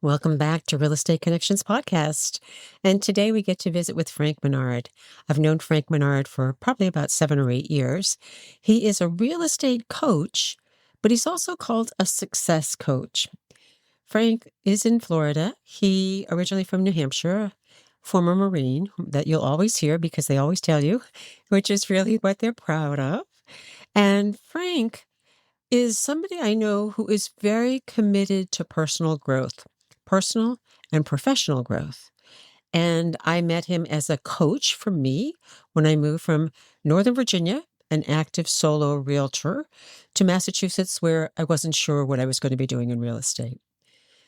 Welcome back to Real Estate Connections podcast. And today we get to visit with Frank Menard. I've known Frank Menard for probably about 7 or 8 years. He is a real estate coach, but he's also called a success coach. Frank is in Florida. He originally from New Hampshire, former Marine that you'll always hear because they always tell you, which is really what they're proud of. And Frank is somebody I know who is very committed to personal growth. Personal and professional growth. And I met him as a coach for me when I moved from Northern Virginia, an active solo realtor, to Massachusetts, where I wasn't sure what I was going to be doing in real estate.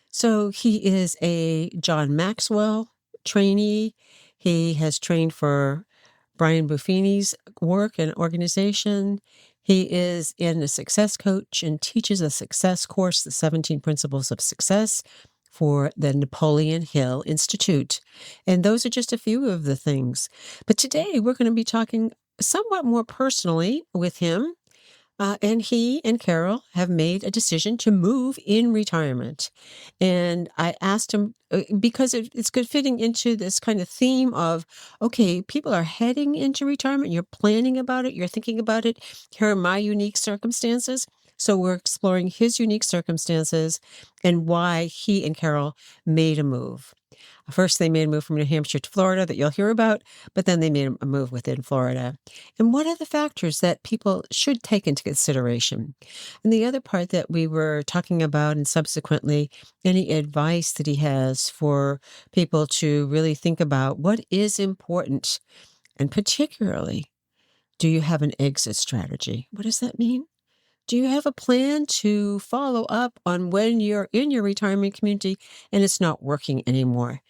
So he is a John Maxwell trainee. He has trained for Brian Buffini's work and organization. He is in a success coach and teaches a success course, the 17 Principles of Success, for the Napoleon Hill Institute. And those are just a few of the things. But today we're going to be talking somewhat more personally with him. And he and Carol have made a decision to move in retirement. And I asked him, because it's good fitting into this kind of theme of, okay, people are heading into retirement. You're planning about it. You're thinking about it. Here are my unique circumstances. So we're exploring his unique circumstances and why he and Carol made a move. First, they made a move from New Hampshire to Florida that you'll hear about, but then they made a move within Florida. And what are the factors that people should take into consideration? And the other part that we were talking about, and subsequently, any advice that he has for people to really think about what is important. And particularly, do you have an exit strategy? What does that mean? Do you have a plan to follow up on when you're in your retirement community and it's not working anymore?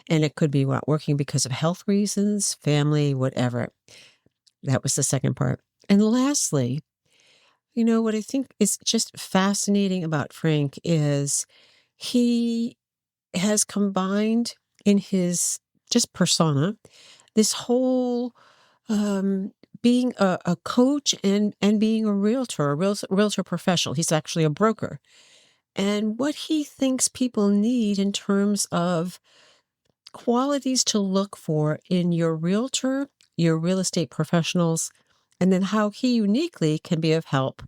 And it could be not working because of health reasons, family, whatever. That was the second part. And lastly, what I think is just fascinating about Frank is he has combined in his just persona this whole being a coach and being a realtor, realtor professional. He's actually a broker. And what he thinks people need in terms of qualities to look for in your realtor, your real estate professionals, and then how he uniquely can be of help.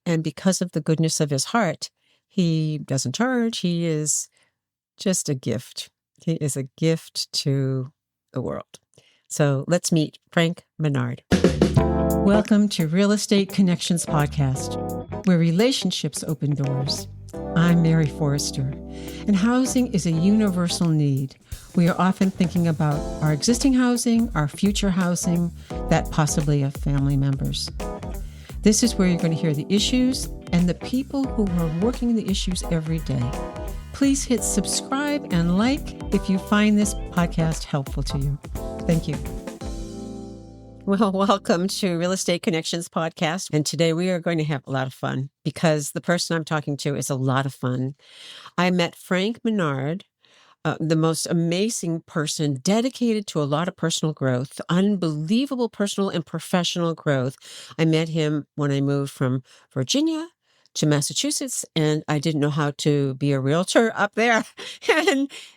And because of the goodness of his heart, he doesn't charge. He is just a gift. He is a gift to the world. So let's meet Frank Menard. Welcome to Real Estate Connections podcast, where relationships open doors. I'm Mary Foerster, and housing is a universal need. We are often thinking about our existing housing, our future housing, that possibly of family members. This is where you're going to hear the issues and the people who are working the issues every day. Please hit subscribe and like if you find this podcast helpful to you. Thank you. Well, welcome to Real Estate Connections podcast. And today we are going to have a lot of fun because the person I'm talking to is a lot of fun. I met Frank Menard, the most amazing person dedicated to a lot of personal growth, unbelievable personal and professional growth. I met him when I moved from Virginia to Massachusetts, and I didn't know how to be a realtor up there.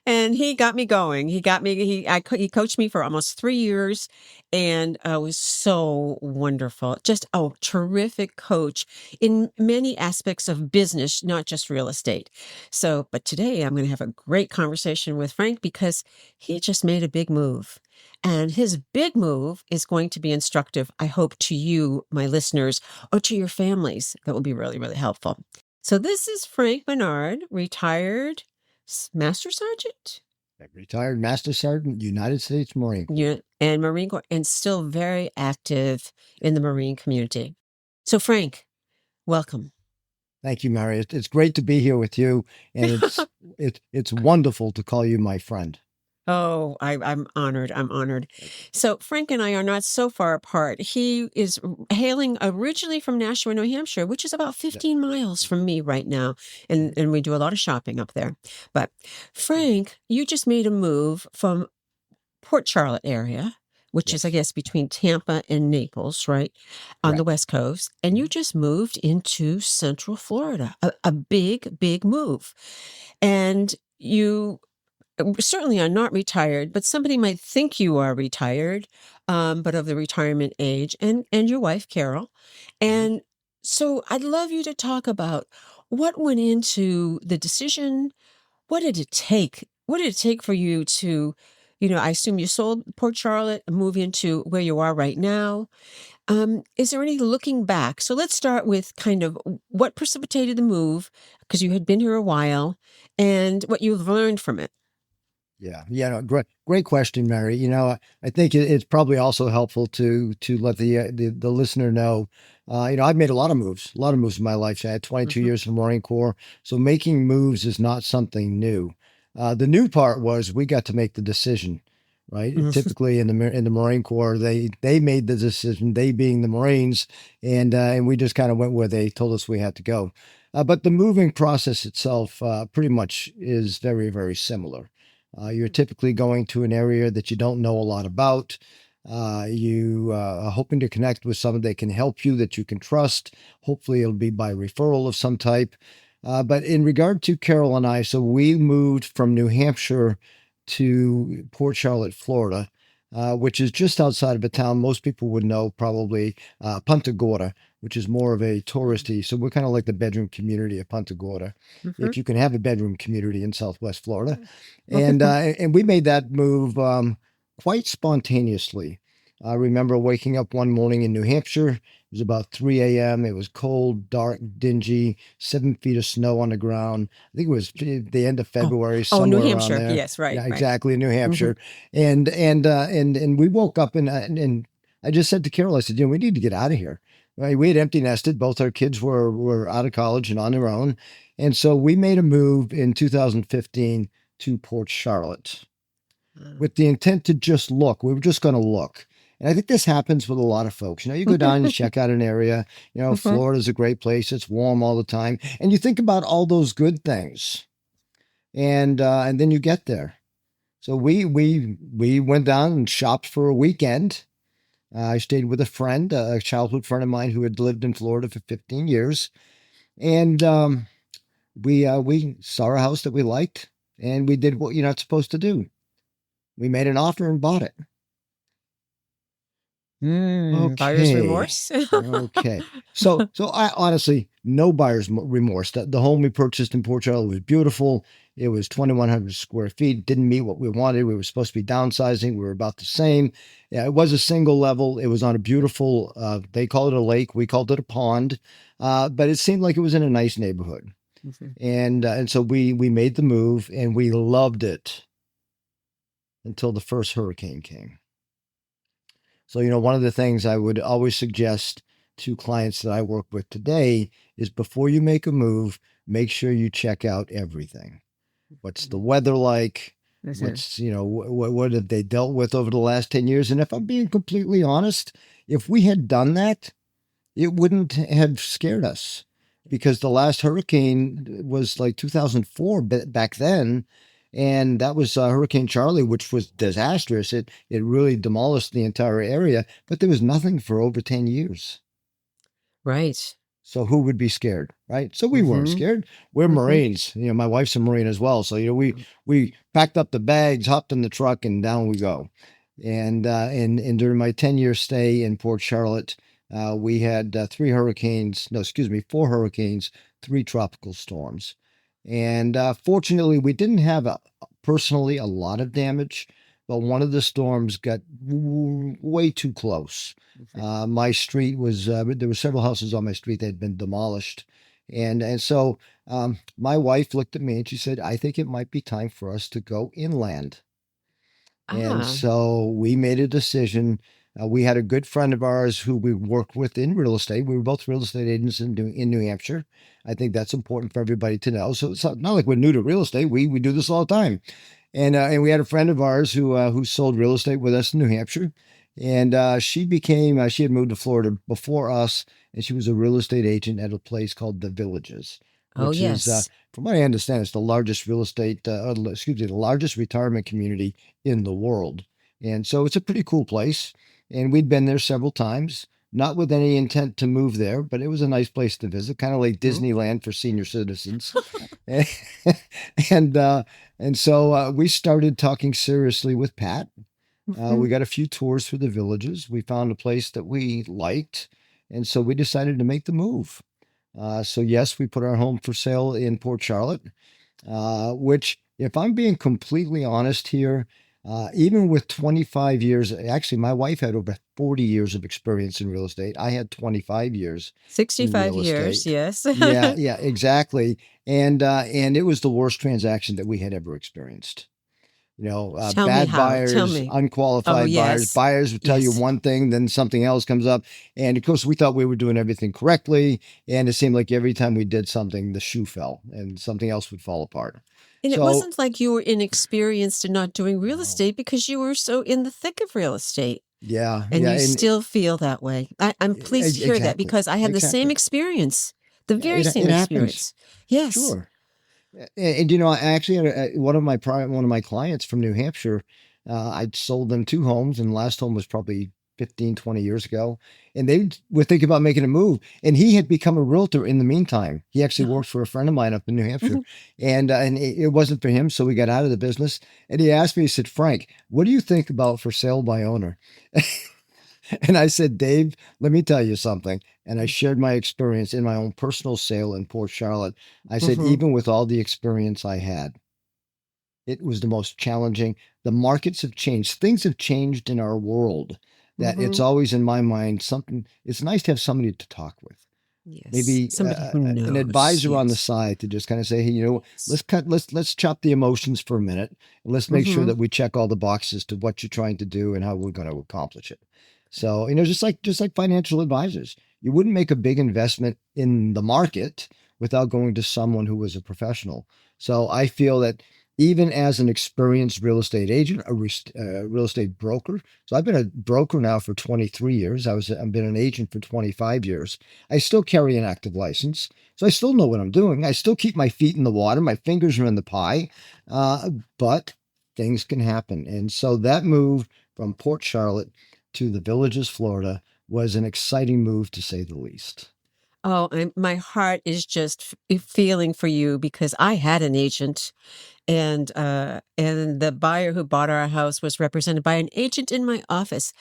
and he got me going. He coached me for almost 3 years, and it was so wonderful. Just a terrific coach in many aspects of business, not just real estate. But today I'm going to have a great conversation with Frank because he just made a big move. And his big move is going to be instructive, I hope, to you, my listeners, or to your families. That will be really, really helpful. So this is Frank Menard, retired Master Sergeant? Retired Master Sergeant, United States Marine Corps. Yeah, and Marine Corps, and still very active in the Marine community. So Frank, welcome. Thank you, Mary. It's great to be here with you, and it's wonderful to call you my friend. Oh, I'm honored. I'm honored. So Frank and I are not so far apart. He is hailing originally from Nashua, New Hampshire, which is about 15 miles from me right now. And we do a lot of shopping up there. But Frank, you just made a move from Port Charlotte area, which is, I guess, between Tampa and Naples, right, on the West Coast. And you just moved into Central Florida, a big, big move. And you certainly are not retired, but somebody might think you are retired, but of the retirement age, and your wife, Carol. Mhm. And so I'd love you to talk about what went into the decision. What did it take? What did it take for you to, I assume you sold Port Charlotte and move into where you are right now. Is there any looking back? So let's start with kind of what precipitated the move, because you had been here a while, and what you've learned from it. Yeah, yeah, no, great question, Mary. I think it's probably also helpful to let the listener know. I've made a lot of moves in my life. I had 22 Hmm. years in the Marine Corps, so making moves is not something new. The new part was we got to make the decision, right? Typically in the Marine Corps, they made the decision, they being the Marines, and we just kind of went where they told us we had to go. But the moving process itself pretty much is very, very similar. You're typically going to an area that you don't know a lot about. You are hoping to connect with someone that can help you, that you can trust. Hopefully, it'll be by referral of some type. But in regard to Carol and I, so we moved from New Hampshire to Port Charlotte, Florida, which is just outside of a town most people would know, probably Punta Gorda, which is more of a touristy. So we're kind of like the bedroom community of Punta Gorda, Hmm. if you can have a bedroom community in Southwest Florida. And we made that move quite spontaneously. I remember waking up one morning in New Hampshire. It was about 3 a.m. It was cold, dark, dingy, 7 feet of snow on the ground. I think it was the end of Oh, February, oh, New somewhere around Hampshire. there. Yes, right, Yeah, right. exactly, in New Hmm. Hampshire. And we woke up and I just said to Carol, I said, we need to get out of here. Right? We had empty nested. Both our kids were out of college and on their own. And so we made a move in 2015 to Port Charlotte with the intent to just look. We were just going to look. And I think this happens with a lot of folks. You go down and check out an area. Hmm. Florida's a great place. It's warm all the time. And you think about all those good things. And then you get there. So we went down and shopped for a weekend. I stayed with a friend, a childhood friend of mine who had lived in Florida for 15 years. And we saw a house that we liked, and we did what you're not supposed to do. We made an offer and bought it. Buyer's Okay. remorse. Okay. So I honestly, no buyer's remorse. The home we purchased in Port Charlotte was beautiful. It was 2,100 square feet. Didn't meet what we wanted. We were supposed to be downsizing. We were about the same. Yeah, it was a single level. It was on a beautiful, they call it a lake. We called it a pond. But it seemed like it was in a nice neighborhood. Mhm. And so we made the move and we loved it until the first hurricane came. So, one of the things I would always suggest to clients that I work with today is before you make a move, make sure you check out everything. What's the weather like? Mhm. What have they dealt with over the last 10 years? And if I'm being completely honest, if we had done that, it wouldn't have scared us because the last hurricane was like 2004 back then. And that was Hurricane Charlie, which was disastrous. It really demolished the entire area, but there was nothing for over 10 years. Right. So who would be scared, right? So we weren't Hmm. scared. We're Hmm. Marines. My wife's a Marine as well. So we packed up the bags, hopped in the truck, and down we go. And during my 10-year stay in Port Charlotte, we had three hurricanes. No, excuse me, four hurricanes, three tropical storms, and fortunately, we didn't have personally a lot of damage. But one of the storms got way too close. My street was there were several houses on my street that had been demolished, and so my wife looked at me and she said, "I think it might be time for us to go inland." And Ah. so we made a decision. We had a good friend of ours who we worked with in real estate. We were both real estate agents in New Hampshire. I think that's important for everybody to know. So it's not like we're new to real estate. We do this all the time. And we had a friend of ours who sold real estate with us in New Hampshire, and she had moved to Florida before us, and she was a real estate agent at a place called The Villages, Oh, which is, yes. from what I understand, it's the largest real estate, excuse me, the largest retirement community in the world, and so it's a pretty cool place. And we'd been there several times. not with any intent to move there, but it was a nice place to visit, kind of like Mhm. Disneyland for senior citizens. and so we started talking seriously with Pat. We Mhm. got a few tours through the villages. We found a place that we liked, and so we decided to make the move. So yes, we put our home for sale in Port Charlotte, which, if I'm being completely honest here, even with 25 years, actually, my wife had over 40 years of experience in real estate. I had 25 years in 65 real years, estate. yes. Yeah, yeah, exactly. And it was the worst transaction that we had ever experienced. Tell me Bad how. Tell buyers, me. Oh, unqualified buyers, yes. buyers would tell you Yes. one thing, then something else comes up. And of course, we thought we were doing everything correctly. And it seemed like every time we did something, the shoe fell and something else would fall apart. And it So, wasn't like you were inexperienced and not doing real no. estate because you were so in the thick of real estate. Yeah, And yeah. you And still feel that way. I'm pleased to hear that exactly, because I had the same exactly. experience, the Yeah, very same it happens. experience. Yes. Sure. And I actually had one of my clients from New Hampshire. I'd sold them two homes, and the last home was probably 15, 20 years ago. And they were thinking about making a move. And he had become a realtor in the meantime. He actually worked for a friend of mine up in New Hampshire, and it wasn't for him, so we got out of the business. And he asked me, he said, "Frank, what do you think about for sale by owner?" And I said, "Dave, let me tell you something." And I shared my experience in my own personal sale in Port Charlotte. I said, Hmm. even with all the experience I had, it was the most challenging. The markets have changed. Things have changed in our world that it's Hmm. always in my mind something. It's nice to have somebody to talk with. Yes. Maybe Somebody who an knows. advisor on the Yes. side to just kind of say, "Hey, Yes. let's chop the emotions for a minute, and let's make sure Hmm. that we check all the boxes to what you're trying to do and how we're going to accomplish it." So, just like financial advisors, you wouldn't make a big investment in the market without going to someone who was a professional. So I feel that even as an experienced real estate agent, a real estate broker. So I've been a broker now for 23 years. I've been an agent for 25 years. I still carry an active license, so I still know what I'm doing. I still keep my feet in the water. My fingers are in the pie, but things can happen. And so that move from Port Charlotte to the Villages, Florida, was an exciting move to say the least. Oh, my heart is just feeling for you because I had an agent, and the buyer who bought our house was represented by an agent in my office.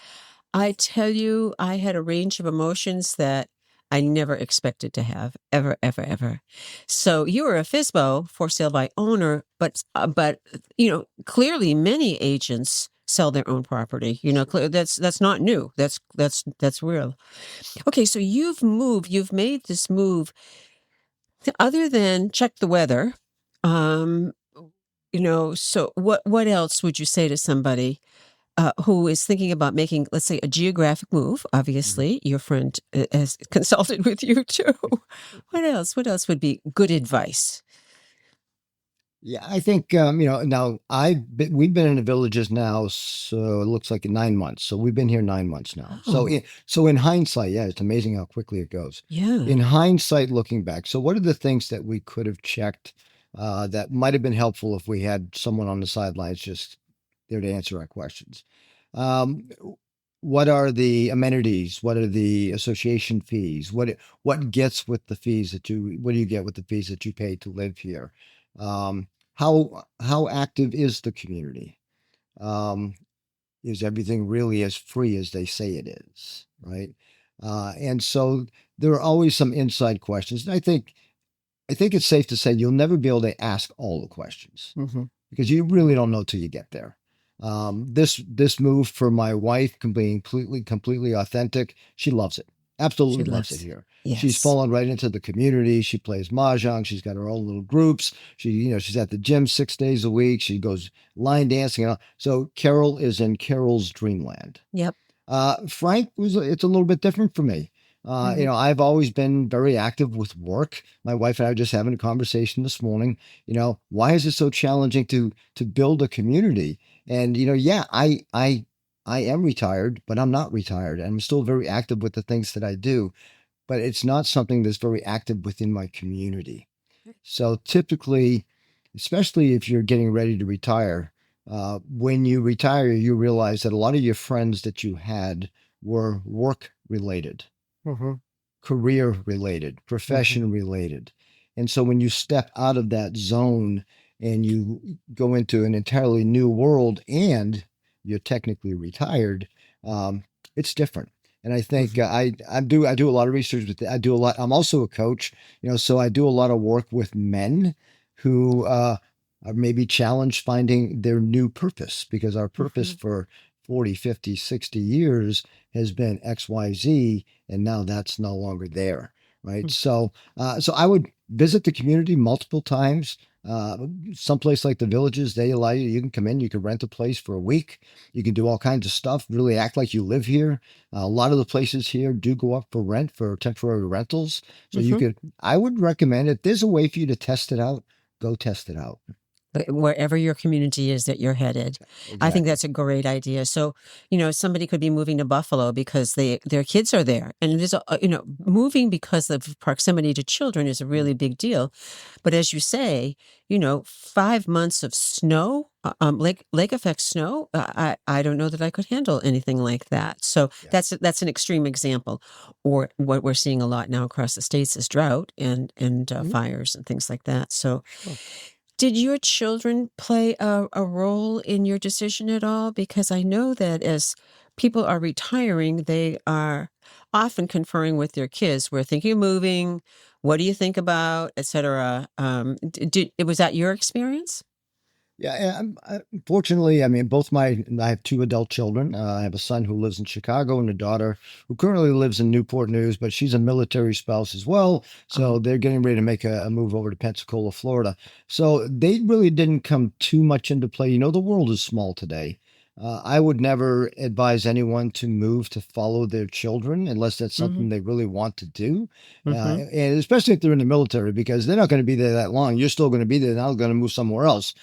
I tell you, I had a range of emotions that I never expected to have, ever, ever, ever. So you were a FISBO, for sale by owner, but clearly many agents sell their own property. That's not new. That's real. Okay, so you've made this move. Other than check the weather, um, so what else would you say to somebody who is thinking about making, let's say, a geographic move? Mhm. Obviously, your friend has consulted with you too. What else? What else would be good advice? Yeah, I think now we've been in the Villages now, so it looks like 9 months. So we've been here 9 months now. So Oh, in hindsight, yeah, it's amazing how quickly it goes. yeah. In hindsight, looking back, so what are the things that we could have checked that might have been helpful if we had someone on the sidelines just there to answer our questions? Um, what are the amenities? What are the association fees? What gets with the fees what do you get with the fees that you pay to live here? Um, how active is the community? Um, is everything really as free as they say it is? Right. And so there are always some inside questions. And I think it's safe to say you'll never be able to ask all the questions Hmm. because you really don't know till you get there. This move for my wife can be completely authentic. She loves it, She absolutely loves it loves. here. She's Yes. fallen right into the community. She plays mahjong. She's got her own little groups. She's at the gym 6 days a week. She goes line dancing. So Carol is in Carol's dreamland. Yep. Frank it's a little bit different for me. Hmm. I've always been very active with work. My wife and I were just having a conversation this morning. Why is it so challenging to build a community? And yeah, I am retired, but I'm not retired. I'm still very active with the things that I do, but it's not something that's very active within my community. So typically, especially if you're getting ready to retire, when you retire, you realize that a lot of your friends that you had were work related, Mm-hmm. career related, Mm-hmm. profession related. And so when you step out of that zone and you go into an entirely new world and you're technically retired, um, it's different. And I think Mm-hmm. I do a lot of research with I do a lot. I'm also a coach, so I do a lot of work with men who are maybe challenged finding their new purpose, because our purpose Mm-hmm. for 40, 50, 60 years has been XYZ, and now that's no longer there, right? So I would visit the community multiple times. Someplace like the Villages, they allow you. You can come in. You can rent a place for a week. You can do all kinds of stuff. Really act like you live here. A lot of the places here do go up for rent for temporary rentals. So you Mm-hmm. could. I would recommend it. There's a way for you to test it out. Go test it out. Wherever your community is that you're headed. I think Exactly. that's a great idea. So, somebody could be moving to Buffalo because their kids are there. And it is, moving because of proximity to children is a really big deal. But as you say, 5 months of snow, lake effect snow, I don't know that I could handle anything like that. So Yeah. that's an extreme example. Or what we're seeing a lot now across the states is drought and Mhm. fires and things like that. So, Sure. did your children play a role in your decision at all? Because I know that as people are retiring, they are often conferring with their kids. We're thinking of moving. What do you think about, et cetera? Was that your experience? Yeah, fortunately, I mean, I have two adult children. I have a son who lives in Chicago and a daughter who currently lives in Newport News, but she's a military spouse as well. So Oh, they're getting ready to make a move over to Pensacola, Florida. So they really didn't come too much into play. The world is small today. I would never advise anyone to move to follow their children unless that's mm-hmm, something they really want to do. mm-hmm, And especially if they're in the military, because they're not going to be there that long. You're still going to be there. Now they're going to move somewhere else.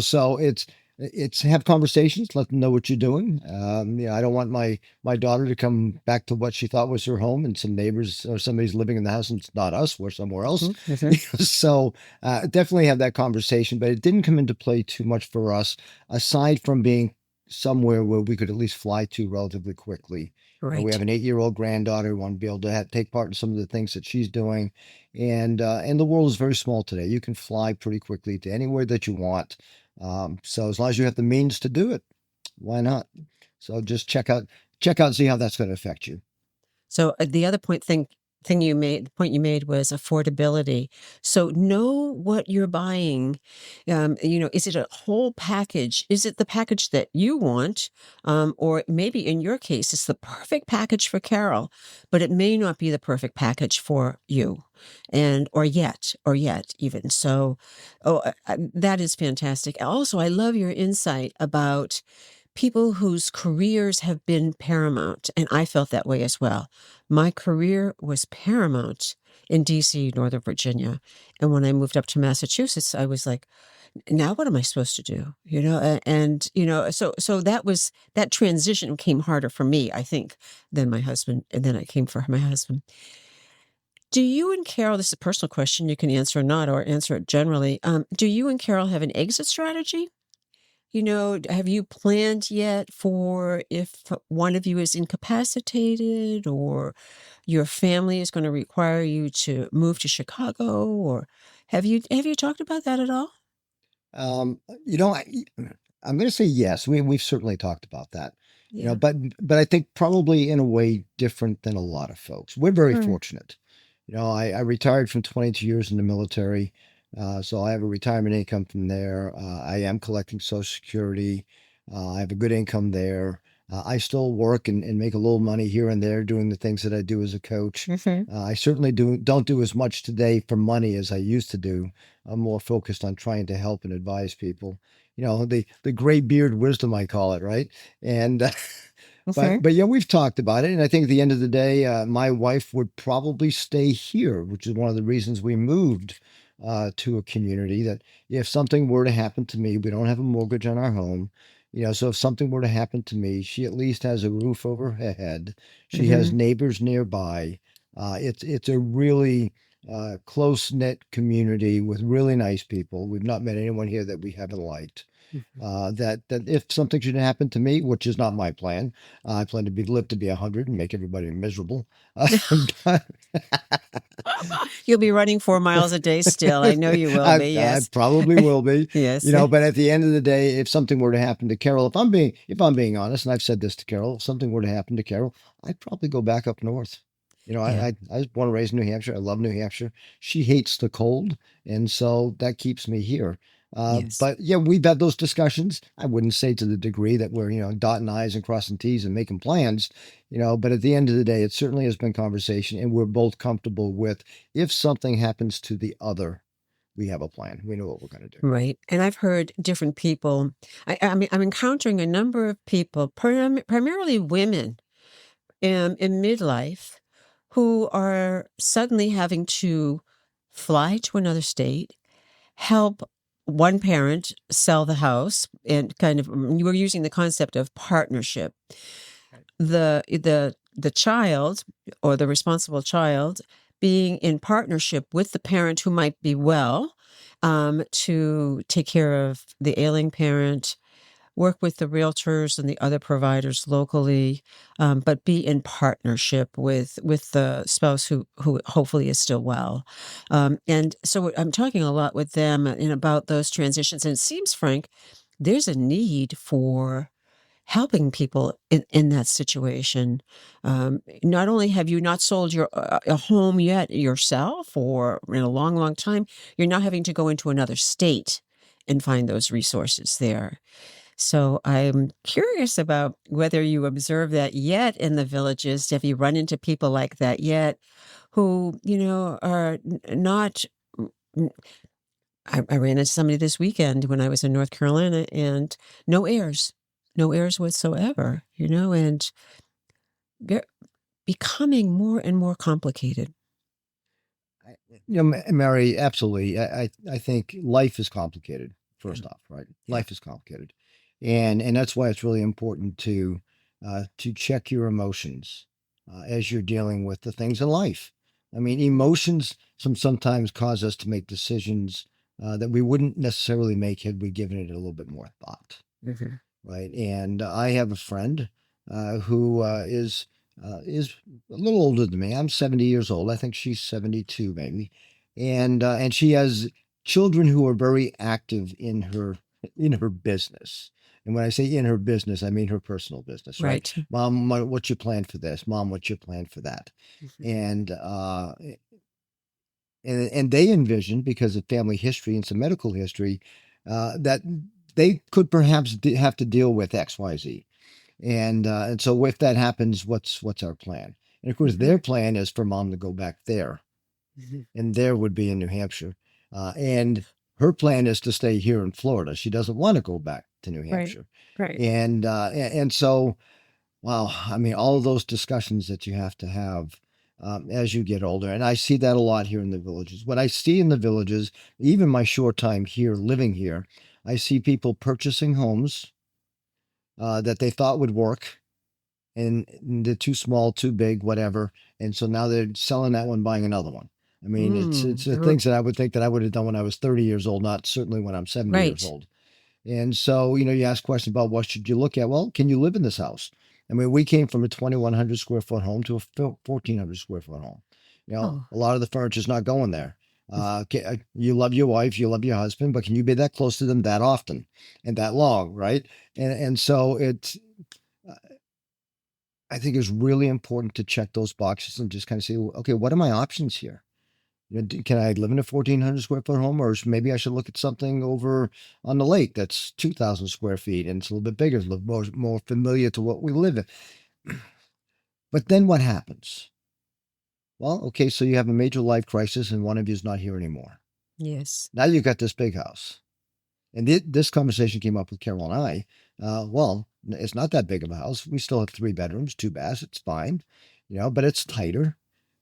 So it's have conversations, let them know what you're doing. I don't want my daughter to come back to what she thought was her home, and some neighbors or somebody's living in the house and it's not us, we're somewhere else. mm-hmm, mm-hmm. So definitely have that conversation, but it didn't come into play too much for us, aside from being somewhere where we could at least fly to relatively quickly. We have Right. an 8-year-old granddaughter who want to be able to take part in some of the things that she's doing, and the world is very small today. You can fly pretty quickly to anywhere that you want. So as long as you have the means to do it, why not? So just check out, and see how that's going to affect you. So the other the point you made was affordability. So know what you're buying. Is it a whole package? Is it the package that you want? Or maybe in your case, it's the perfect package for Carol, but it may not be the perfect package for you. Or yet even. So, that is fantastic. Also, I love your insight about people whose careers have been paramount. And I felt that way as well. My career was paramount in DC, Northern Virginia. And when I moved up to Massachusetts, I was like, now what am I supposed to do? So that transition came harder for me, I think, than my husband. And then I came for my husband. Do you and Carol, this is a personal question, you can answer or not, or answer it generally. Do you and Carol have an exit strategy? Have you planned yet for if one of you is incapacitated or your family is going to require you to move to Chicago, or have you talked about that at all? Um, you know, I, I'm going to say yes. We've certainly talked about that. Yeah. But I think probably in a way different than a lot of folks. We're very Right. fortunate. I retired from 22 years in the military, so I have a retirement income from there. I am collecting Social Security. I have a good income there. I still work and make a little money here and there doing the things that I do as a coach. Hmm. I certainly don't do as much today for money as I used to do. I'm more focused on trying to help and advise people. The gray beard wisdom, I call it, right? And Hmm. but yeah, we've talked about it, and I think at the end of the day, my wife would probably stay here, which is one of the reasons we moved to a community. That if something were to happen to me, we don't have a mortgage on our home. So if something were to happen to me, she at least has a roof over her head. She has Hmm. neighbors nearby. It's a really close knit community with really nice people. We've not met anyone here that we haven't liked. Mhm. That if something should happen to me, which is not my plan, I plan to live to be 100 and make everybody miserable. But You'll be running 4 miles a day still. I know you will be. I Yes. probably will be, Yes. but at the end of the day, if something were to happen to Carol, if I'm being honest, and I've said this to Carol, if something were to happen to Carol, I'd probably go back up north. Yeah. I was born and raised in New Hampshire. I love New Hampshire. She hates the cold, and so that keeps me here. Yes. But yeah, we've had those discussions. I wouldn't say to the degree that we're, dotting I's and crossing T's and making plans, but at the end of the day, it certainly has been conversation, and we're both comfortable with if something happens to the other, we have a plan. We know what we're going to do. Right. And I've heard different people. I mean, I'm encountering a number of people, primarily women in midlife, who are suddenly having to fly to another state, help one parent sell the house, and kind of you were using the concept of partnership. The child or the responsible child being in partnership with the parent who might be well, to take care of the ailing parent, work with the realtors and the other providers locally, but be in partnership with the spouse who hopefully is still well. And so I'm talking a lot with them and about those transitions. And it seems, Frank, there's a need for helping people in that situation. Not only have you not sold your a home yet yourself, or in a long, long time, you're now having to go into another state and find those resources there. So I'm curious about whether you observe that yet in the villages. Have you run into people like that yet who, are not. I ran into somebody this weekend when I was in North Carolina, and no heirs, no heirs whatsoever, and they're becoming more and more complicated. Mary, absolutely. I think life is complicated. Yeah. First off, right? Yeah. Life is complicated, and that's why it's really important to check your emotions as you're dealing with the things in life. I mean, emotions sometimes cause us to make decisions that we wouldn't necessarily make had we given it a little bit more thought, Mhm. right? And I have a friend who is a little older than me. I'm 70 years old. I think she's 72, maybe, and she has children who are very active in her business. And when I say in her business, I mean her personal business, right? Right. Mom, what's your plan for this? Mom, what's your plan for that? Mhm. And and they envision, because of family history and some medical history, that they could perhaps have to deal with X, Y, Z. And so if that happens, what's our plan? And of course, Mhm. their plan is for mom to go back there, Mhm. and there would be in New Hampshire. And her plan is to stay here in Florida. She doesn't want to go back to New Right. Hampshire. Right. And so, wow, I mean, all of those discussions that you have to have as you get older. And I see that a lot here in the villages. What I see in the villages, even my short time here, living here, I see people purchasing homes that they thought would work, and they're too small, too big, whatever. And so now they're selling that one, buying another one. I mean, it's the things that I would think that I would have done when I was 30 years old, not certainly when I'm 70 years Right. old. And so, you ask questions about what should you look at? Well, can you live in this house? I mean, we came from a 2,100 square foot home to a 1,400 square foot home. Oh. A lot of the furniture's not going there. You love your wife, you love your husband, but can you be that close to them that often and that long, right? And so I think it's really important to check those boxes and just kind of say, okay, what are my options here? Can I live in a 1,400 square foot home, or maybe I should look at something over on the lake that's 2,000 square feet and it's a little bit bigger, a little more familiar to what we live in. But then what happens? Well, okay, so you have a major life crisis and one of you is not here anymore. Yes. Now you've got this big house. And this conversation came up with Carol and I. Well, it's not that big of a house. We still have 3 bedrooms, 2 baths. It's fine, but it's tighter.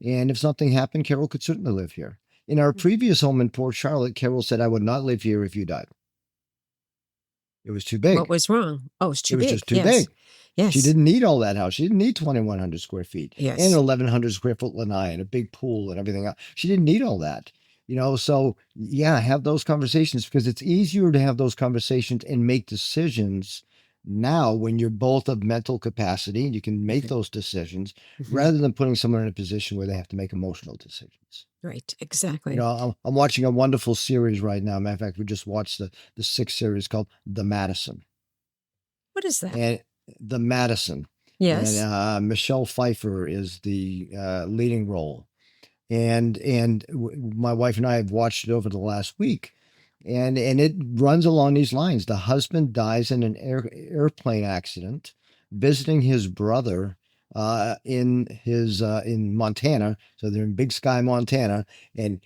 And if something happened, Carol could certainly live here. In our previous home in Port Charlotte, Carol said, I would not live here if you died. It was too What big. was wrong? Oh, it's It too was big. just too Yes. big. She Yes. didn't need all that house. She didn't need 2,100 square feet and Yes. an 1,100 square foot lanai and a big pool and everything else. She didn't need all that. So yeah, have those conversations, because it's easier to have those conversations and make decisions now when you're both of mental capacity and you can make Mhm. those decisions, Mhm. rather than putting someone in a position where they have to make emotional decisions. Right. Exactly. I'm watching a wonderful series right now. Matter of fact, we just watched the sixth series called The Madison. What is that? And The Madison. And Yes. Michelle Pfeiffer is the leading role. And my wife and I have watched it over the last week, and it runs along these lines. The husband dies in an airplane accident, visiting his brother in Montana. So they're in Big Sky, Montana, and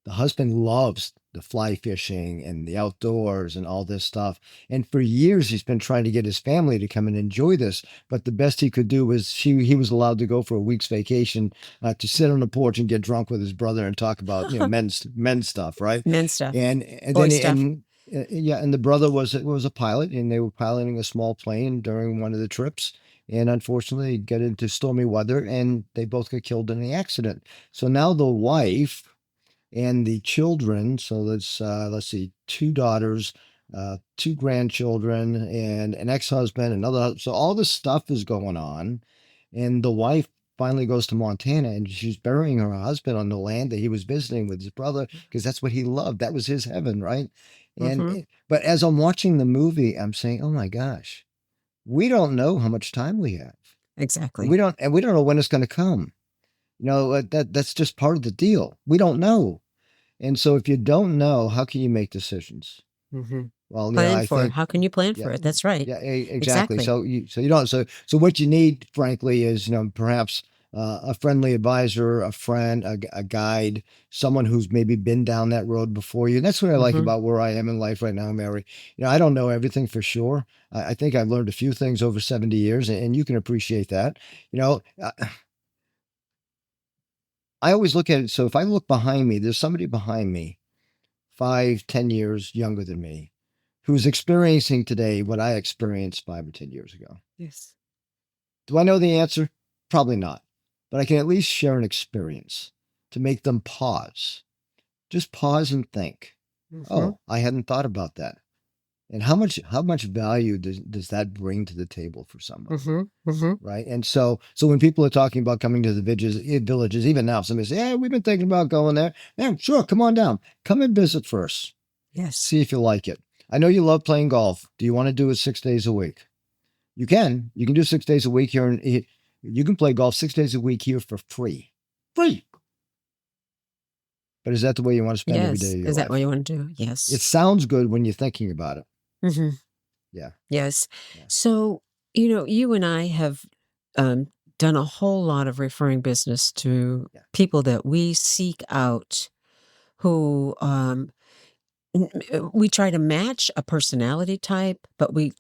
the husband loves the fly fishing and the outdoors and all this stuff. And for years, he's been trying to get his family to come and enjoy this. But the best he could do was he was allowed to go for a week's vacation to sit on the porch and get drunk with his brother and talk about men's stuff, right? Men stuff. And Boy then stuff. yeah, and the brother was a pilot, and they were piloting a small plane during one of the trips. And unfortunately, got into stormy weather, and they both got killed in the accident. So now the wife and the children. So let's see, two daughters, two grandchildren, and an ex-husband, another. So all this stuff is going on, and the wife finally goes to Montana, and she's burying her husband on the land that he was visiting with his brother, because that's what he loved. That was his heaven, right? Mm-hmm. But as I'm watching the movie, I'm saying, oh my gosh, we don't know how much time we have, and Exactly. we don't know when it's going to come. That's just part of the deal. We don't know. And so if you don't know, how can you make decisions? Mm-hmm. Well, Plan I for it. think, How can you plan for yeah, it? That's right. yeah, exactly. Exactly. So you don't. So what you need, frankly, is perhaps a friendly advisor, a friend, a guide, someone who's maybe been down that road before you. And that's what I like Mm-hmm. about where I am in life right now, Mary. I don't know everything for sure. I think I've learned a few things over 70 years, and you can appreciate that. I always look at it. So if I look behind me, there's somebody behind me 5, 10 years younger than me, who's experiencing today what I experienced 5 or 10 years ago. Yes. Do I know the answer? Probably not. But I can at least share an experience to make them pause. Just pause and think. Mm-hmm. Oh, I hadn't thought about that. And how much value does that bring to the table for somebody? Mm-hmm. Mm-hmm. Right. And so when people are talking about coming to the villages, even now, somebody say, "Yeah, we've been thinking about going there." Man, sure, come on down. Come and visit first. Yes. See if you like it. I know you love playing golf. Do you want to do it 6 days a week? You can. You can do 6 days a week here. You can play golf 6 days a week here for free. Free. But is that the way you want to spend every day Yes. of your Is that what life? you want to do? It Yes. sounds good when you're thinking about it. Mm-hmm. Yeah. Yes. Yeah. So, you and I have um, done a whole lot of referring business to Yeah. people that we seek out who we try to match a personality type, but we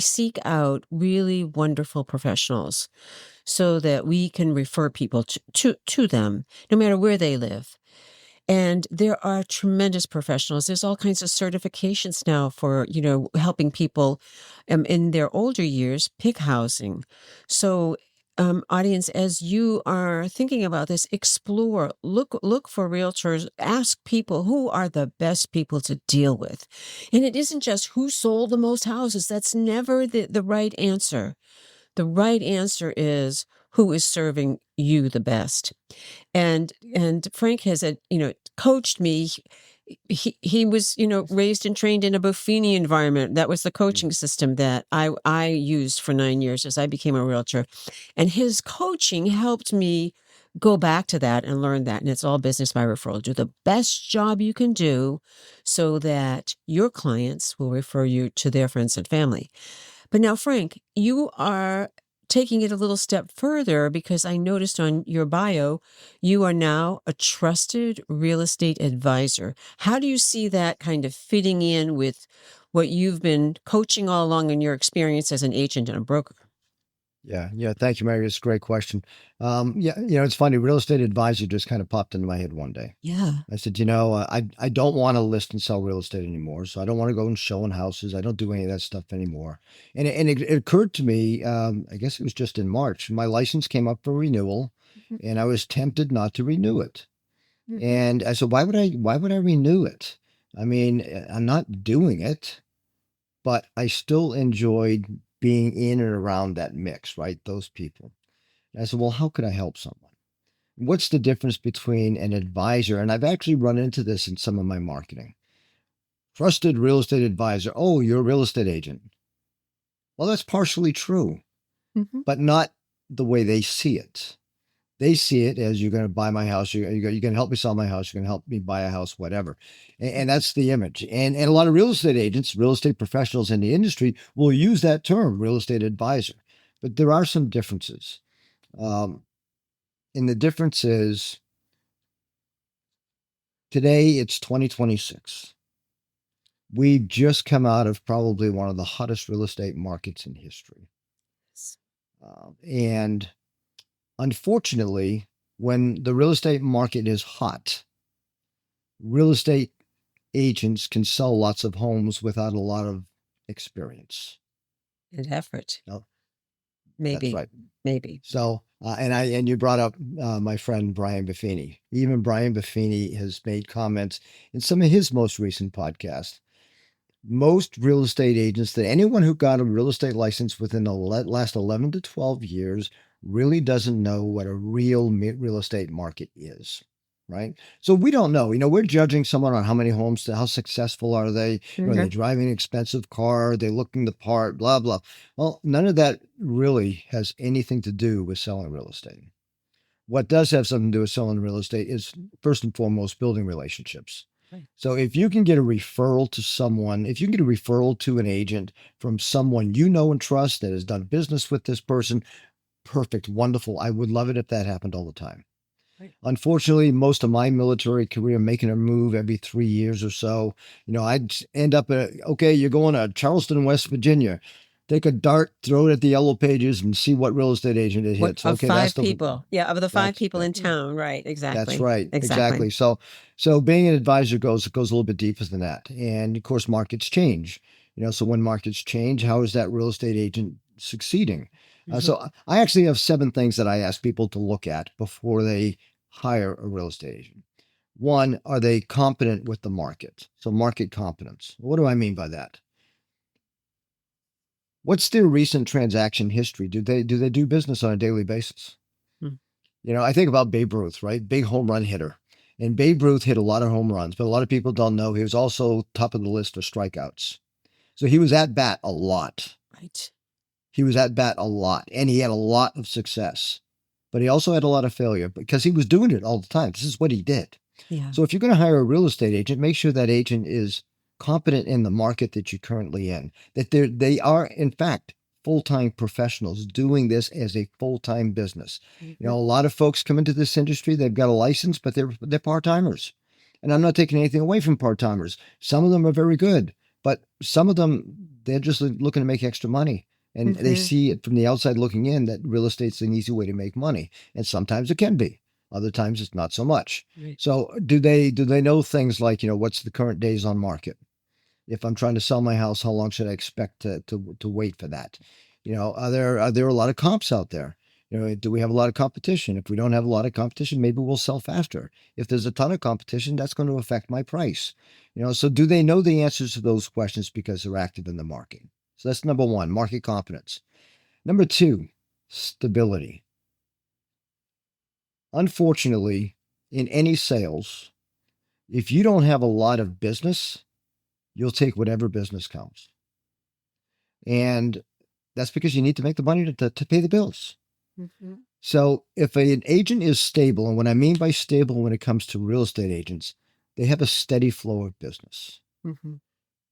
seek out really wonderful professionals so that we can refer people to them, no matter where they live. And there are tremendous professionals. There's all kinds of certifications now for, helping people in their older years pick housing. So, audience, as you are thinking about this, explore, look for realtors, ask people who are the best people to deal with. And it isn't just who sold the most houses. That's never the right answer. The right answer is who is serving you the best. And Frank has coached me. He was raised and trained in a Buffini environment. That was the coaching system that I used for 9 years as I became a realtor, and his coaching helped me go back to that and learn that. And it's all business by referral. Do the best job you can do so that your clients will refer you to their friends and family. But now, Frank, you are taking it a little step further, because I noticed on your bio, you are now a trusted real estate advisor. How do you see that kind of fitting in with what you've been coaching all along in your experience as an agent and a broker? Yeah. Thank you, Mary. It's a great question. Yeah, it's funny. Real estate advisor just kind of popped into my head one day. Yeah. I said, I don't want to list and sell real estate anymore. So I don't want to go and showing houses. I don't do any of that stuff anymore. And it occurred to me, I guess it was just in March, my license came up for renewal, and I was tempted not to renew it. And I said, why would I renew it? I mean, I'm not doing it, but I still enjoyed being in and around that mix, right? Those people. And I said, well, how could I help someone? What's the difference between an advisor? And I've actually run into this in some of my marketing. Trusted real estate advisor. Oh, you're a real estate agent. Well, that's partially true, but not the way they see it. They see it as you're going to buy my house. You're going to help me sell my house. You're going to help me buy a house, whatever. And that's the image. And a lot of real estate agents, real estate professionals in the industry will use that term, real estate advisor. But there are some differences. And the difference is today it's 2026. We've just come out of probably one of the hottest real estate markets in history. And unfortunately, when the real estate market is hot, real estate agents can sell lots of homes without a lot of experience and effort. No, Maybe. That's right. Maybe. So, and you brought up my friend Brian Buffini. Even Brian Buffini has made comments in some of his most recent podcasts. Most real estate agents, that anyone who got a real estate license within the last 11 to 12 years really doesn't know what a real real estate market is, right? So we don't know. We're judging someone on how many homes, how successful are they? Are they driving an expensive car? Are they looking the part? Blah, blah. Well, none of that really has anything to do with selling real estate. What does have something to do with selling real estate is, first and foremost, building relationships. So if you can get a referral to someone, if you can get a referral to an agent from someone you know and trust that has done business with this person, perfect, wonderful. I would love it if that happened all the time. Unfortunately, most of my military career, making a move every 3 years or so, I'd end up okay, you're going to Charleston, West Virginia. Take a dart, throw it at the yellow pages, and see what real estate agent it hits. Of 5 people. Yeah, of the 5 people in town. Right, exactly. That's right. Exactly. So being an advisor goes a little bit deeper than that. And of course, markets change. So when markets change, how is that real estate agent succeeding? So I actually have 7 things that I ask people to look at before they hire a real estate agent. 1, are they competent with the market? So market competence. What do I mean by that? What's their recent transaction history? Do they do business on a daily basis? I think about Babe Ruth, right? Big home run hitter. And Babe Ruth hit a lot of home runs, but a lot of people don't know he was also top of the list for strikeouts. So he was at bat a lot. Right. He was at bat a lot, and he had a lot of success. But he also had a lot of failure because he was doing it all the time. This is what he did. Yeah. So if you're going to hire a real estate agent, make sure that agent is competent in the market that you're currently in, that they are, in fact, full-time professionals doing this as a full-time business. A lot of folks come into this industry, they've got a license, but they're part-timers. And I'm not taking anything away from part-timers. Some of them are very good, but some of them, they're just looking to make extra money. And they see it from the outside looking in that real estate's an easy way to make money. And sometimes it can be. Other times it's not so much. Right. So do they know things like, what's the current days on market? If I'm trying to sell my house, how long should I expect to wait for that? Are there a lot of comps out there? Do we have a lot of competition? If we don't have a lot of competition, maybe we'll sell faster. If there's a ton of competition, that's going to affect my price. So do they know the answers to those questions because they're active in the market? So that's number 1, market competence. Number 2, stability. Unfortunately, in any sales, if you don't have a lot of business, you'll take whatever business comes. And that's because you need to make the money to pay the bills. So if an agent is stable, and what I mean by stable when it comes to real estate agents, they have a steady flow of business.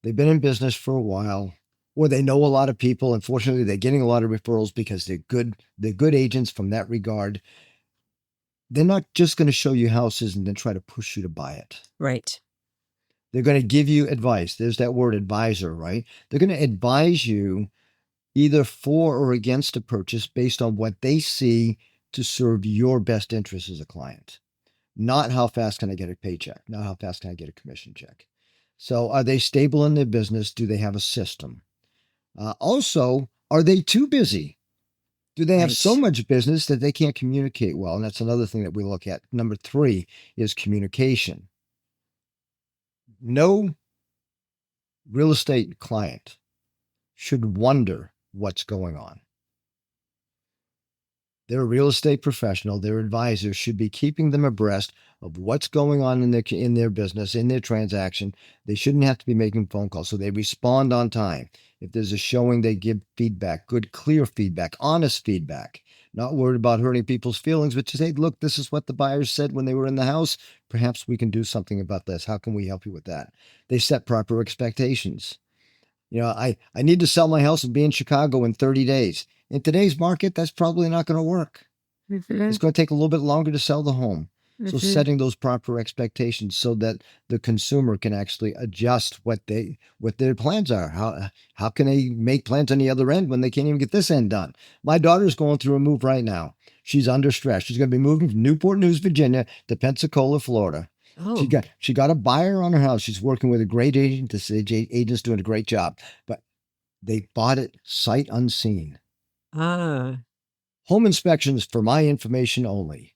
They've been in business for a while, or they know a lot of people. Unfortunately, they're getting a lot of referrals because they're good agents from that regard. They're not just going to show you houses and then try to push you to buy it. Right. They're going to give you advice. There's that word advisor, right? They're going to advise you either for or against a purchase based on what they see to serve your best interest as a client. Not how fast can I get a paycheck, not how fast can I get a commission check. So are they stable in their business? Do they have a system? Also, are they too busy? Do they have so Right. much business that they can't communicate well? And that's another thing that we look at. Number 3 is communication. No real estate client should wonder what's going on. Their real estate professional, their advisor, should be keeping them abreast of what's going on in their business, in their transaction. They shouldn't have to be making phone calls, so they respond on time. If there's a showing, they give feedback, good, clear feedback, honest feedback, not worried about hurting people's feelings, but to say, look, this is what the buyers said when they were in the house. Perhaps we can do something about this. How can we help you with that? They set proper expectations. I need to sell my house and be in Chicago in 30 days. In today's market, that's probably not going to work. Mm-hmm. It's going to take a little bit longer to sell the home. So Mm-hmm. setting those proper expectations so that the consumer can actually adjust what their plans are. How can they make plans on the other end when they can't even get this end done? My daughter's going through a move right now. She's under stress. She's going to be moving from Newport News, Virginia to Pensacola, Florida. Oh. She got a buyer on her house. She's working with a great agent. This agent's doing a great job. But they bought it sight unseen. Ah. Home inspections for my information only.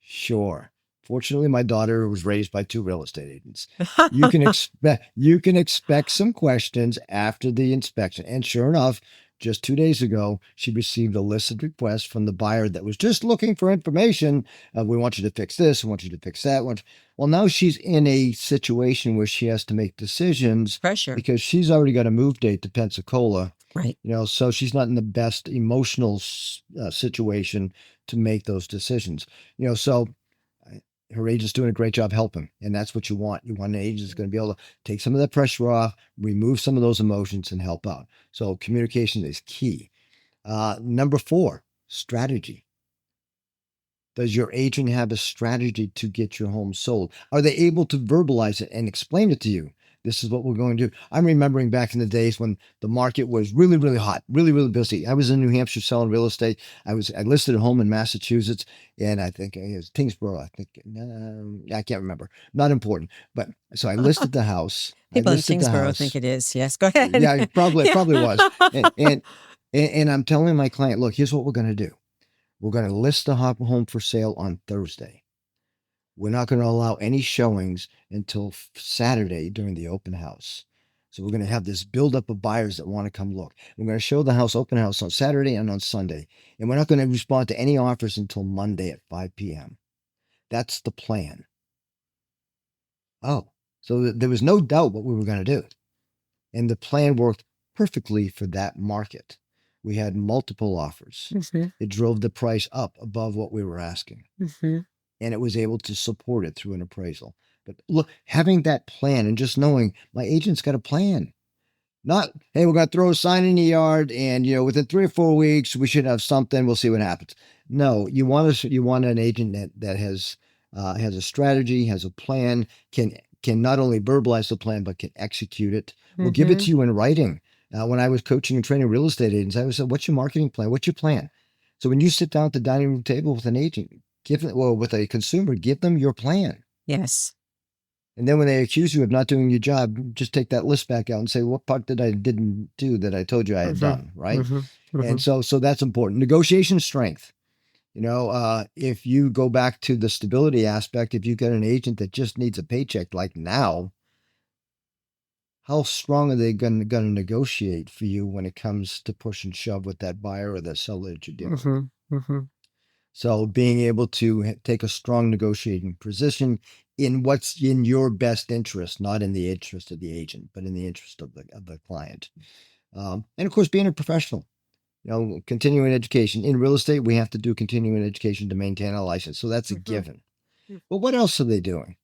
Sure. Fortunately, my daughter was raised by 2 real estate agents. You can expect some questions after the inspection. And sure enough, just 2 days ago, she received a list of requests from the buyer that was just looking for information. We want you to fix this. We want you to fix that. Well, now she's in a situation where she has to make decisions Pressure. because she's already got a move date to Pensacola. Right. So she's not in the best emotional situation to make those decisions. So her agent's doing a great job helping, and that's what you want. You want an agent that's going to be able to take some of that pressure off, remove some of those emotions, and help out. So communication is key. Number 4, strategy. Does your agent have a strategy to get your home sold? Are they able to verbalize it and explain it to you? This is what we're going to do. I'm remembering back in the days when the market was really, really hot, really, really busy. I was in New Hampshire selling real estate. I listed a home in Massachusetts, and I think it was Tingsboro. I can't remember. Not important. But so I listed the house. People I in listed the Tingsboro house. think it is. Yes, go ahead. Yeah, it Yeah. probably was. And I'm telling my client, look, here's what we're going to do. We're going to list the home for sale on Thursday. We're not going to allow any showings until Saturday during the open house. So we're going to have this buildup of buyers that want to come look. We're going to show the open house on Saturday and on Sunday. And we're not going to respond to any offers until Monday at 5 p.m. That's the plan. Oh, so there was no doubt what we were going to do. And the plan worked perfectly for that market. We had multiple offers. Mm-hmm. It drove the price up above what we were asking. Mm-hmm. And it was able to support it through an appraisal. But look, having that plan and just knowing my agent's got a plan. Not, hey, we're going to throw a sign in the yard and, within 3 or 4 weeks, we should have something. We'll see what happens. No, you want an agent that has a strategy, has a plan, can not only verbalize the plan, but can execute it. We'll give it to you in writing. When I was coaching and training real estate agents, I always said, what's your marketing plan? What's your plan? So when you sit down at the dining room table with an agent, with a consumer, give them your plan. Yes. And then when they accuse you of not doing your job, just take that list back out and say, what part didn't do that I told you I had done, right? And so that's important. Negotiation strength. If you go back to the stability aspect, if you've got an agent that just needs a paycheck like now, how strong are they going to negotiate for you when it comes to push and shove with that buyer or that seller that you're dealing with? So being able to take a strong negotiating position in what's in your best interest, not in the interest of the agent, but in the interest of the client. And of course, being a professional, continuing education. In real estate, we have to do continuing education to maintain a license. So that's a given. But what else are they doing?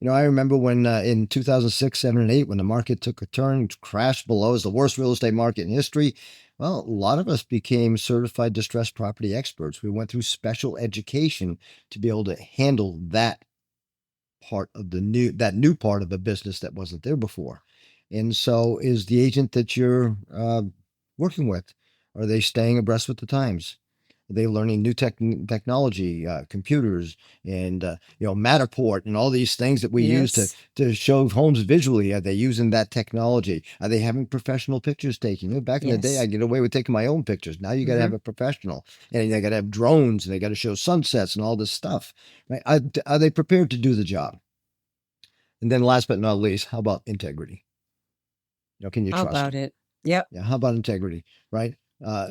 I remember when in 2006, 7, and 8, when the market took a turn, crashed below, as the worst real estate market in history. Well, a lot of us became certified distressed property experts. We went through special education to be able to handle that part of the new part of the business that wasn't there before. And so is the agent that you're working with. Are they staying abreast with the times? Are they learning new technology, computers, and Matterport, and all these things that we use Yes. to show homes visually? Are they using that technology? Are they having professional pictures taken? Back in the day, I Yes. get away with taking my own pictures. Now you got to have Mm-hmm. a professional, and they got to have drones, and they got to show sunsets and all this stuff. Right? Are they prepared to do the job? And then, last but not least, how about integrity? Can you How trust about them? it? Yep. Yeah. How about integrity? Right? Uh,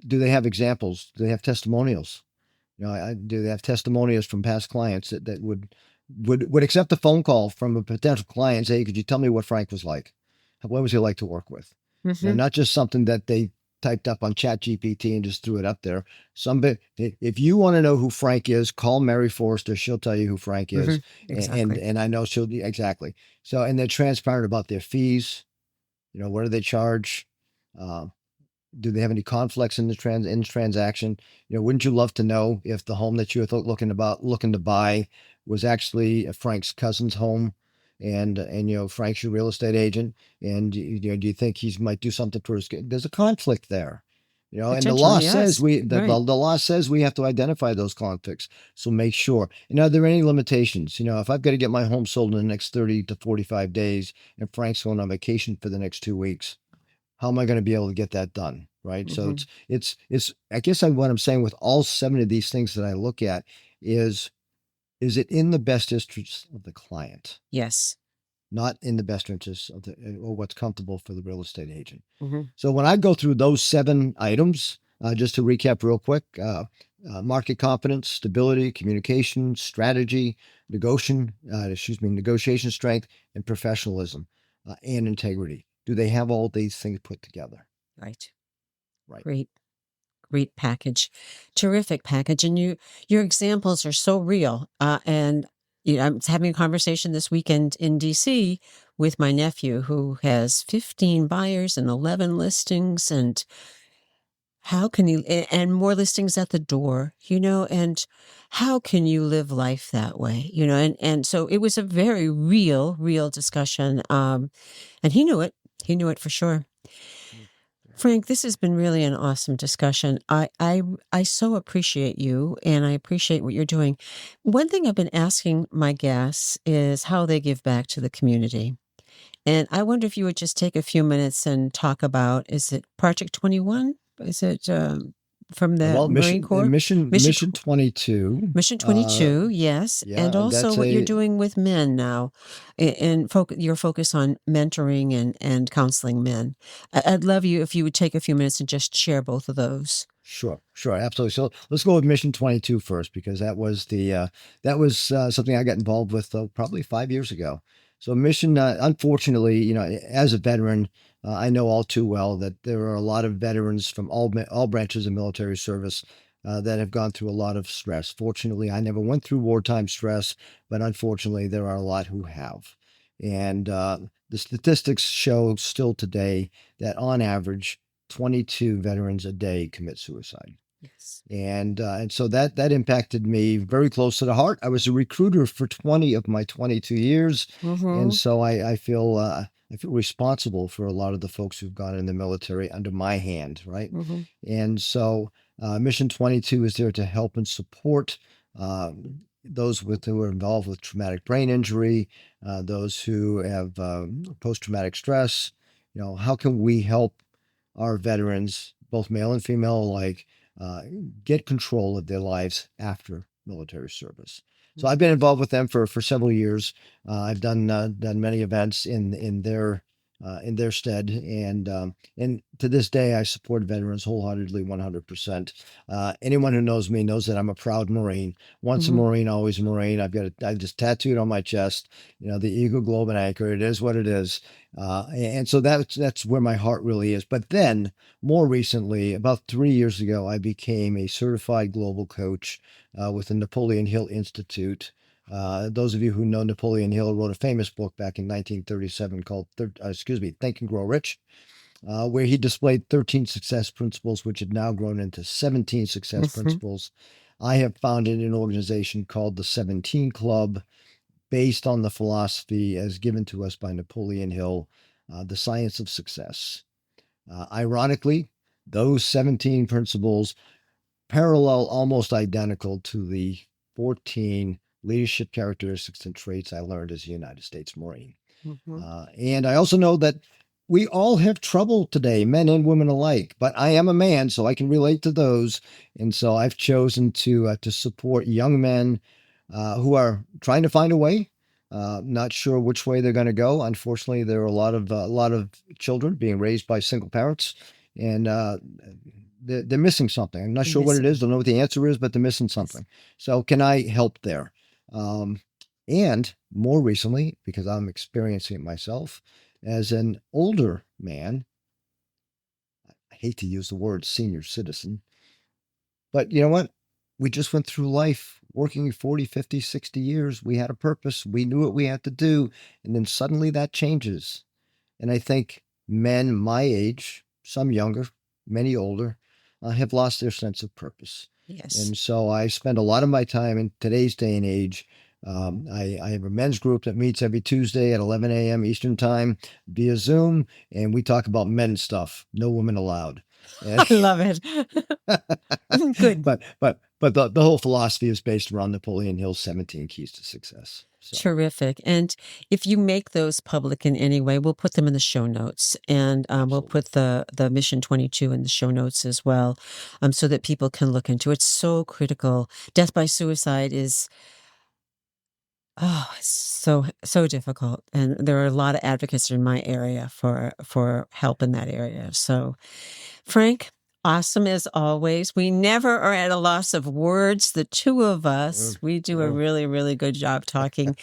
do they have examples? Do they have testimonials? Do they have testimonials from past clients that would accept a phone call from a potential client and say, "Hey, could you tell me what Frank was like? What was he like to work with?" Mm-hmm. Not just something that they typed up on Chat GPT and just threw it up there. Somebody, if you want to know who Frank is, call Mary Foerster. She'll tell you who Frank Mm-hmm. is, and Exactly. and I know she'll exactly. So, and they're transparent about their fees. What do they charge? Uh, do they have any conflicts in the transaction? Wouldn't you love to know if the home that you're looking to buy was actually Frank's cousin's home, and Frank's your real estate agent, and do you think he might do something for his kid? There's a conflict there. And the law Potentially, says yes. the Right. law says we have to identify those conflicts. So make sure. And are there any limitations? If I've got to get my home sold in the next 30 to 45 days, and Frank's going on vacation for the next 2 weeks, how am I going to be able to get that done? Right. So Mm-hmm. it's I guess what I'm saying with all 7 of these things that I look at is it in the best interest of the client, Yes. not in the best interest of the or what's comfortable for the real estate agent. Mm-hmm. So when I go through those 7 items, just to recap real quick, market confidence, stability, communication, strategy, negotiation strength, and professionalism, and integrity. Do they have all these things put together? Right. Right. Great. Great package. Terrific package. And your examples are so real. I was having a conversation this weekend in DC with my nephew who has 15 buyers and 11 listings, and how can you and more listings at the door, and how can you live life that way? And so it was a very real discussion. And he knew it. He knew it for sure. Mm. Frank, this has been really an awesome discussion. I so appreciate you, and I appreciate what you're doing. One thing I've been asking my guests is how they give back to the community. And I wonder if you would just take a few minutes and talk about, is it Project 21? Is it from the Well, Marine Corps? Mission Mission 22. Mission 22, yes. And Yeah, also that's what you're a doing with men now, and your focus on mentoring and counseling men. I'd love you if you would take a few minutes and just share both of those. sure, absolutely. So let's go with Mission 22 first, because that was something I got involved with probably 5 years ago. So Mission, unfortunately, as a veteran, I know all too well that there are a lot of veterans from all branches of military service that have gone through a lot of stress. Fortunately, I never went through wartime stress, but unfortunately, there are a lot who have. And the statistics show still today that on average, 22 veterans a day commit suicide. Yes. And so that impacted me very close to the heart. I was a recruiter for 20 of my 22 years, and Mm-hmm. so I feel responsible for a lot of the folks who've gone in the military under my hand, right? Mm-hmm. And so Mission 22 is there to help and support those who are involved with traumatic brain injury, those who have post-traumatic stress. How can we help our veterans, both male and female alike, uh, get control of their lives after military service? So I've been involved with them for several years. I've done many events in their stead, and to this day I support veterans wholeheartedly, 100%. Anyone who knows me knows that I'm a proud Marine. Once a Mm-hmm. Marine, always a Marine. I just tattooed on my chest, the Eagle, Globe, and Anchor. It is what it is, and so that's where my heart really is. But then, more recently, about 3 years ago, I became a certified global coach with the Napoleon Hill Institute. Those of you who know Napoleon Hill wrote a famous book back in 1937 called, Think and Grow Rich, where he displayed 13 success principles, which had now grown into 17 success Mm-hmm. principles. I have founded an organization called the 17 Club, based on the philosophy as given to us by Napoleon Hill, the science of success. Ironically, those 17 principles parallel, almost identical to the 14 leadership characteristics and traits I learned as a United States Marine. And I also know that we all have trouble today, men and women alike, but I am a man, so I can relate to those. And so I've chosen to support young men who are trying to find a way, not sure which way they're going to go. Unfortunately, there are a lot of children being raised by single parents, and they're missing something. I'm not sure what it is. Don't know what the answer is, but they're missing something. So can I help there? And more recently, because I'm experiencing it myself, as an older man, I hate to use the word senior citizen, but you know what? We just went through life working 40, 50, 60 years. We had a purpose. We knew what we had to do. And then suddenly that changes. And I think men my age, some younger, many older, have lost their sense of purpose. Yes. And so I spend a lot of my time in today's day and age. I have a men's group that meets every Tuesday at 11 a.m. Eastern time via Zoom, and we talk about men's stuff. No women allowed. I love it. Good. But the whole philosophy is based around Napoleon Hill's 17 Keys to Success. So. Terrific. And if you make those public in any way, we'll put them in the show notes, and we'll put the Mission 22 in the show notes as well, so that people can look into it. It's so critical. Death by suicide is it's so difficult, and there are a lot of advocates in my area for help in that area. So, Frank, awesome as always. We never are at a loss of words. The two of us, we do a really, really good job talking,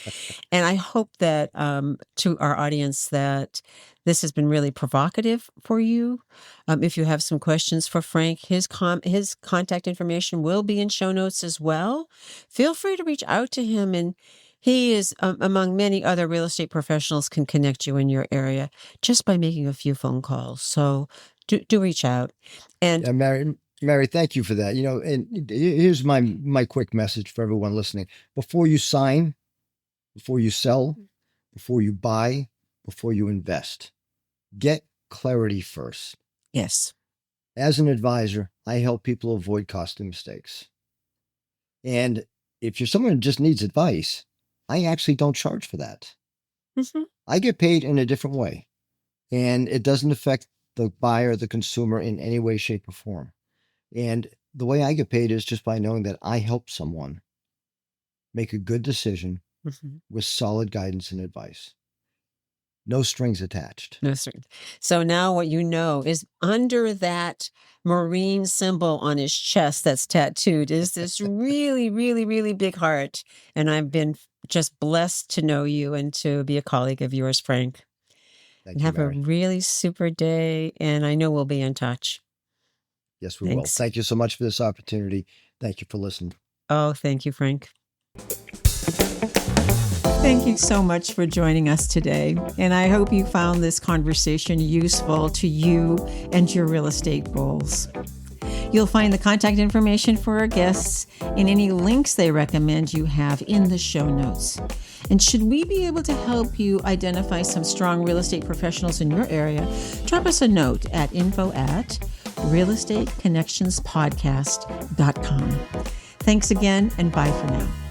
and I hope that to our audience that this has been really provocative for you. If you have some questions for Frank, his contact information will be in show notes as well. Feel free to reach out to him, and he is, among many other real estate professionals, can connect you in your area just by making a few phone calls. So do reach out. And Mary, thank you for that. And here's my quick message for everyone listening. Before you sign, before you sell, before you buy, before you invest, get clarity first. Yes. As an advisor, I help people avoid costly mistakes. And if you're someone who just needs advice, I actually don't charge for that. I get paid in a different way, and it doesn't affect the buyer, the consumer in any way, shape, or form. And the way I get paid is just by knowing that I help someone make a good decision with solid guidance and advice. No strings attached. No strings. So now what you know is under that Marine symbol on his chest that's tattooed is this really, really, really big heart. And I've been just blessed to know you and to be a colleague of yours, Frank. Thank you, have Mary. a really super day, and I know we'll be in touch. Yes, we will. Thank you so much for this opportunity. Thank you for listening. Oh, thank you, Frank. Thank you so much for joining us today, and I hope you found this conversation useful to you and your real estate goals. You'll find the contact information for our guests and any links they recommend you have in the show notes. And should we be able to help you identify some strong real estate professionals in your area, drop us a note at info@realestateconnectionspodcast.com. Thanks again, and bye for now.